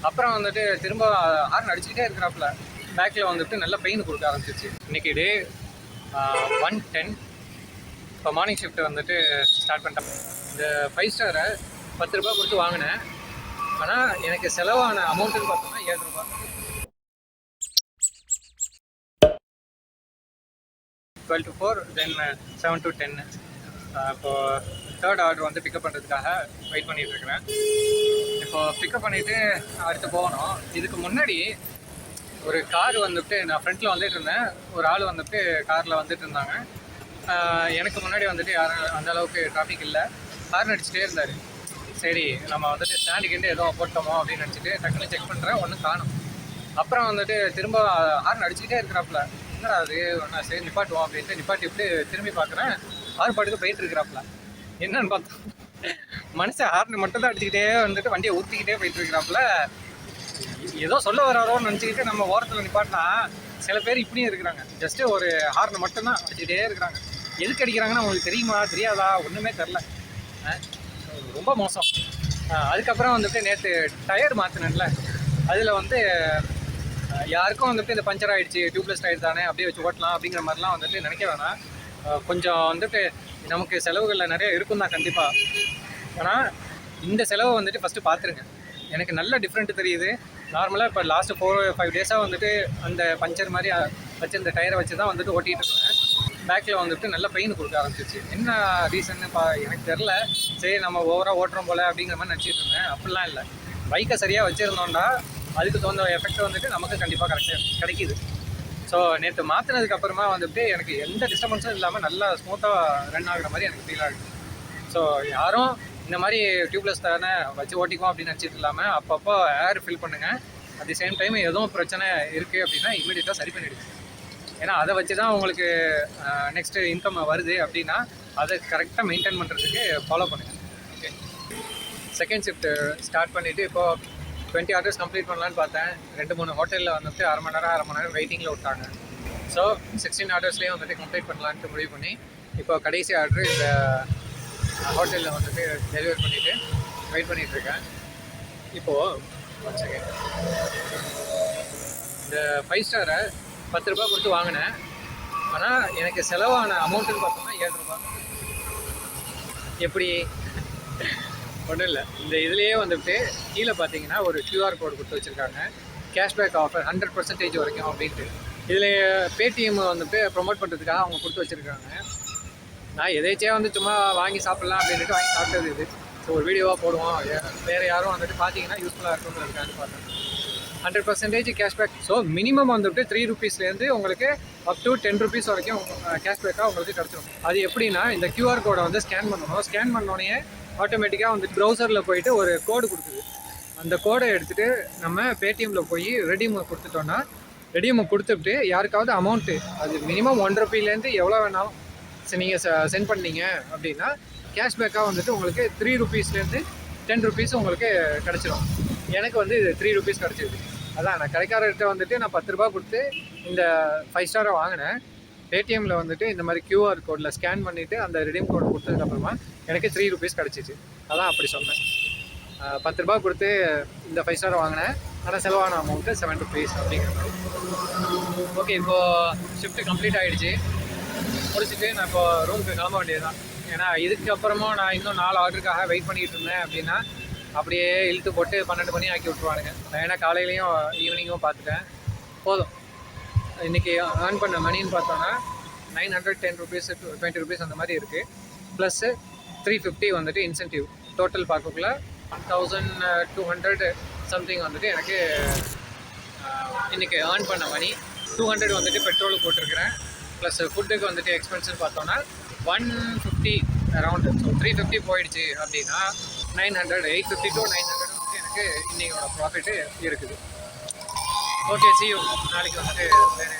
அப்புறம் வந்துட்டு திரும்ப ஹார்ன் அடிச்சுக்கிட்டே இருக்கிறாப்புல பேக்கில் வந்துட்டு நல்ல பெயின் கொடுக்க ஆரம்பிச்சிச்சு. இன்றைக்கி டே 1:10. இப்போ மார்னிங் ஷிஃப்ட் வந்துட்டு ஸ்டார்ட் பண்ணிட்டேன். இந்த 5 ஸ்டாரை 10 ரூபா கொடுத்து வாங்கினேன். ஆனால் எனக்கு செலவான அமௌண்ட்டுன்னு பார்த்தோம்னா 7 ரூபா. 12 to 4, தென் 7 to 10. இப்போது தேர்ட் ஆர்டர் வந்து பிக்கப் பண்ணுறதுக்காக வெயிட் பண்ணிகிட்டு இருக்கிறேன். இப்போது பிக்கப் பண்ணிவிட்டு அடுத்து போகணும். இதுக்கு முன்னாடி ஒரு கார் வந்துட்டு நான் ஃப்ரண்ட்டில் வந்துட்டு இருந்தேன். ஒரு ஆள் வந்துட்டு காரில் வந்துட்டு இருந்தாங்க. எனக்கு முன்னாடி வந்துட்டு யாரும் அந்த அளவுக்கு டிராஃபிக் இல்லை. ஹார்ன் அடிச்சுட்டே இருந்தார். சரி நம்ம வந்துட்டு ஸ்டாண்டுக்கிட்டு ஏதோ போட்டோமோ அப்படின்னு நினச்சிட்டு டக்குன்னு செக் பண்ணுறேன், ஒன்றும் காணும். அப்புறம் வந்துட்டு திரும்ப ஹார்ன் அடிச்சுக்கிட்டே இருக்கிறாப்புல. என்னடா அது நான் சரி நிப்பாட்டுவோம் அப்படின்ட்டு நிப்பாட்டிவிட்டு திரும்பி பார்க்குறேன், ஹார்ன் பாட்டுக்கு போயிட்டு இருக்கிறாப்புல. என்னன்னு பார்த்தோம், மனுஷன் ஹார்ன் மட்டும் தான் அடிச்சுக்கிட்டே வந்துட்டு வண்டியை ஊற்றிக்கிட்டே போயிட்டு இருக்கிறாப்புல. ஏதோ சொல்ல வராரோன்னு நினச்சிக்கிட்டு நம்ம ஓரத்தில் நிப்பாட்டினா சில பேர் இப்படியும் இருக்கிறாங்க. ஜஸ்ட்டு ஒரு ஹார்னை மட்டும்தான் அடிச்சுக்கிட்டே இருக்கிறாங்க. எதுக்கு அடிக்கிறாங்கன்னா உங்களுக்கு தெரியுமா தெரியாதா ஒன்றுமே தெரில. ரொம்ப மோசம். அதுக்கப்புறம் வந்துட்டு நேற்று டயர் மாற்றினேன்ல, அதில் வந்து யாருக்கும் வந்துட்டு இந்த பஞ்சர் ஆகிடுச்சு, டியூப்லெஸ் டயர் தானே அப்படியே வச்சு ஓட்டலாம் அப்படிங்கிற மாதிரிலாம் வந்துட்டு நினைக்க வேணாம். கொஞ்சம் வந்துட்டு நமக்கு செலவுகளில் நிறைய இருக்கும் தான் கண்டிப்பாக. ஆனால் இந்த செலவை வந்துட்டு ஃபஸ்ட்டு பார்த்துருங்க. எனக்கு நல்ல டிஃப்ரெண்ட் தெரியுது. நார்மலாக இப்போ லாஸ்ட்டு 4-5 டேஸாக வந்துட்டு அந்த பஞ்சர் மாதிரி வச்சு இந்த டயரை வச்சு தான் வந்துட்டு ஓட்டிகிட்டு இருக்கேன். பேக்கில் வந்துட்டு நல்ல பெயின் கொடுக்க ஆரம்பிச்சிச்சு. என்ன ரீசன்னு எனக்கு தெரில. சரி நம்ம ஓவராக ஓட்டுறோம் போல் அப்படிங்கிற மாதிரி நினச்சிட்டு இருந்தேன். அப்படிலாம் இல்லை. பைக்கை சரியாக வச்சுருந்தோம்னா அதுக்கு தகுந்த எஃபெக்ட் வந்துட்டு நமக்கு கண்டிப்பாக கிடைக்கிது. ஸோ நேற்று மாற்றினதுக்கப்புறமா வந்துட்டு எனக்கு எந்த டிஸ்டர்பன்ஸும் இல்லாமல் நல்லா ஸ்மூத்தாக ரன் ஆகுற மாதிரி எனக்கு ஃபீல் ஆகுது. ஸோ யாரும் இந்த மாதிரி டியூப்லெஸ் தானே வச்சு ஓட்டிக்குவோம் அப்படின்னு நினச்சிட்டு இல்லாமல் அப்பப்போ ஏர் ஃபில் பண்ணுங்கள். அட் தி சேம் டைம் எதுவும் பிரச்சனை இருக்குது அப்படின்னா இமீடியட்டாக சரி பண்ணிவிடுங்க. ஏன்னா அதை வச்சு தான் உங்களுக்கு நெக்ஸ்ட்டு இன்கம் வருது அப்படின்னா அதை கரெக்டாக மெயின்டைன் பண்ணுறதுக்கு ஃபாலோ பண்ணுங்கள். ஓகே, செகண்ட் ஷிஃப்ட்டு ஸ்டார்ட் பண்ணிவிட்டு இப்போது 20 ஆர்டர்ஸ் கம்ப்ளீட் பண்ணலான்னு பார்த்தேன். 2-3 ஹோட்டலில் வந்துட்டு அரை மணி நேரம் வெயிட்டிங்கில் விட்டாங்க. ஸோ 16 ஆர்டர்ஸ்லேயே வந்துட்டு கம்ப்ளீட் பண்ணலான்ட்டு முடிவு பண்ணி இப்போ கடைசி ஆர்டர் இந்த ஹோட்டலில் வந்துட்டு டெலிவரி பண்ணிவிட்டு வெயிட் பண்ணிகிட்ருக்கேன். இப்போது ஒன் செகண்ட், இந்த 5 ஸ்டாரை 10 ரூபா கொடுத்து வாங்கினேன். ஆனால் எனக்கு செலவான அமௌண்ட்டுன்னு பார்த்தோம்னா 7 ரூபா. எப்படி? ஒன்றும் இல்லை, இந்த இதுலேயே வந்துட்டு கீழே பார்த்தீங்கன்னா ஒரு QR கோடு கொடுத்து வச்சுருக்காங்க. கேஷ்பேக் ஆஃபர் 100% வரைக்கும் அப்படின்ட்டு. இதில் பேடிஎம் வந்துட்டு ப்ரொமோட் பண்ணுறதுக்காக அவங்க கொடுத்து வச்சுருக்காங்க. நான் எதேச்சியாக வந்து சும்மா வாங்கி சாப்பிட்லாம் அப்படின்ட்டு வாங்கி சாப்பிட்டது இது. ஸோ ஒரு வீடியோவாக போடுவோம், வேறு யாரும் வந்துட்டு பார்த்தீங்கன்னா யூஸ்ஃபுல்லாக இருக்குங்கிறதுக்காக பார்த்தேன். 100% கேஷ்பேக். ஸோ மினிமம் வந்துட்டு 3 ரூபீஸ்லேருந்து உங்களுக்கு அப் டு 10 ரூபீஸ் வரைக்கும் கேஷ்பேக்காக உங்களுக்கு கிடச்சிடும். அது எப்படின்னா இந்த QR கோடை வந்து ஸ்கேன் பண்ணணும். ஸ்கேன் பண்ணோடனே ஆட்டோமேட்டிக்காக வந்துட்டு ப்ரௌசரில் போயிட்டு ஒரு கோடு கொடுக்குது. அந்த கோடை எடுத்துகிட்டு நம்ம பேடிஎம்மில் போய் ரெடீம் கொடுத்துட்டோன்னா, ரெடீம் கொடுத்துட்டு யாருக்காவது அமௌண்ட்டு அது மினிமம் 1 ரூபீலேருந்து எவ்வளோ வேணாலும் நீங்கள் சென்ட் பண்ணீங்க அப்படின்னா கேஷ்பேக்காக வந்துட்டு உங்களுக்கு 3 ரூபீஸ்லேருந்து 10 ரூபீஸ் உங்களுக்கு கிடச்சிடும். எனக்கு வந்து இது 3 ரூபீஸ் கிடச்சிது. அதான் நான் கடைக்காரர்கிட்ட வந்துட்டு நான் 10 ரூபா கொடுத்து இந்த 5 ஸ்டாரை வாங்கினேன். பேடிஎம்மில் வந்துட்டு இந்த மாதிரி QR கோடில் ஸ்கேன் பண்ணிவிட்டு அந்த ரெடீம் கோட் கொடுத்ததுக்கப்புறமா எனக்கு 3 ரூபீஸ் கிடச்சிச்சு. அதான் அப்படி சொன்னேன். 10 ரூபா கொடுத்து இந்த 5 ஸ்டாரை வாங்கினேன். ஆனால் செலவான அமௌண்ட்டு 7 ரூபீஸ் அப்படிங்கிற மாதிரி. ஓகே, இப்போது ஷிஃப்ட்டு கம்ப்ளீட் ஆகிடுச்சு. முடிச்சுட்டு நான் இப்போ ரூமுக்கு கிளம்ப வேண்டியது தான். ஏன்னா இதுக்கப்புறமா நான் இன்னும் 4 ஆர்டருக்காக வெயிட் பண்ணிகிட்டு இருந்தேன் அப்படின்னா அப்படியே இழுத்து போட்டு 12 மணி ஆக்கி விட்ருவானுங்க. ஏன்னா காலையிலையும் ஈவினிங்கும் பார்த்துட்டேன். போதும், இன்றைக்கி ஏர்ன் பண்ண மணின்னு பார்த்தோன்னா 910 ரூபீஸ் 20 ரூபீஸ் அந்த மாதிரி இருக்குது. ப்ளஸ்ஸு 350 வந்துட்டு இன்சென்டிவ். டோட்டல் பார்க்கக்குள்ள 1200 சம்திங் வந்துட்டு எனக்கு இன்றைக்கி ஏர்ன் பண்ண மணி. 200 வந்துட்டு பெட்ரோலுக்கு போட்டிருக்கிறேன். ப்ளஸ் ஃபுட்டுக்கு வந்துட்டு எக்ஸ்பென்ஸுன்னு பார்த்தோன்னா 150 அரௌண்டு. ஸோ 350 போயிடுச்சு அப்படின்னா 900, 850 to 900 வந்துட்டு எனக்கு இன்றைக்கோட ப்ராஃபிட்டு இருக்குது. Okay, see you. நாளைக்கு வந்துட்டு வேறு